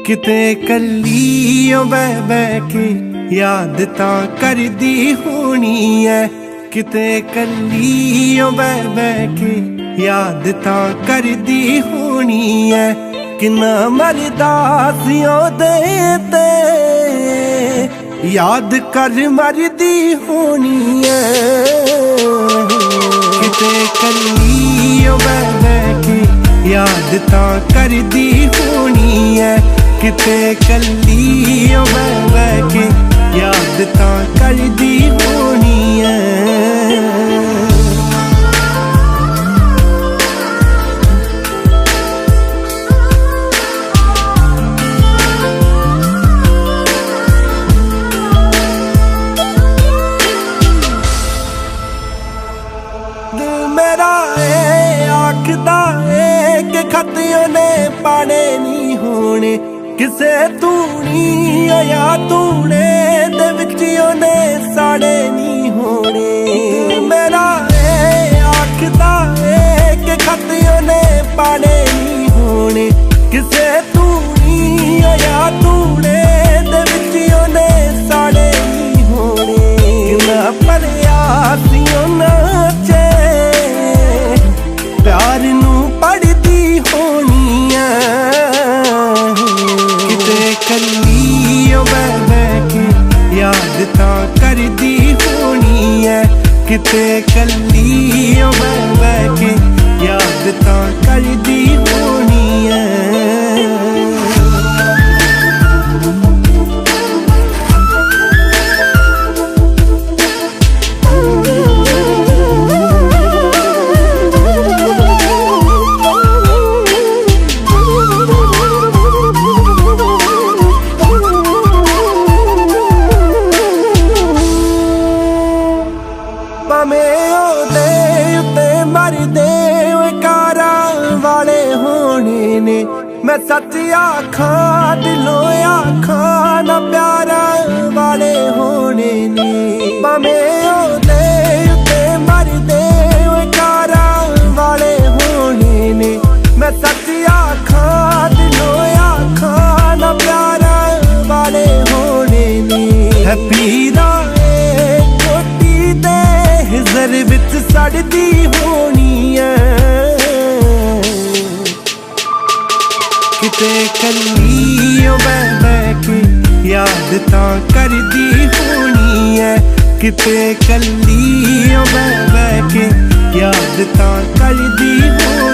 किते कल्ली बह बह के याद तां करदी होनी है। किते कल्ली बह बह के याद तां करदी होनी है। किन्ना मरदा सी ओदे ते याद कर मरदी होनी है। किते कल्ली बह बह के याद तां करदी होनी है। किते कल्ली बह बह के याद तां करदी होनी है। मेरा आखदा है कि खतियों ने पाने नहीं होने। किसे तूनी या तूने दे विचियों ने साड़े नहीं होने। मेरा आखदा है कि खतियों ने पाने नहीं होने। किसे तूनी या तूने दे विचियों ने साड़े नहीं होने। ना भरिया सियों नाचे प्यार नू पढ़दी होनी है। किते कल्ली बह बह के याद तां करदी होनी है। किते कल्ली बह बह के याद तां करदी होनी है। मैं सच आखा दिलों आखा ना प्यारा वाले होने ने। भावें ओदे उत्ते मरदे कारा वाले होने ने। मैं सच आखा दिलों आखा ना प्यारा वाले होने ने। है पीरा कोटी दे हिजर विच सड़दी होनी है। किते कल्ली बह बह के याद तां करदी होनी है। किते कल्ली बह बह के याद तां करदी होनी है।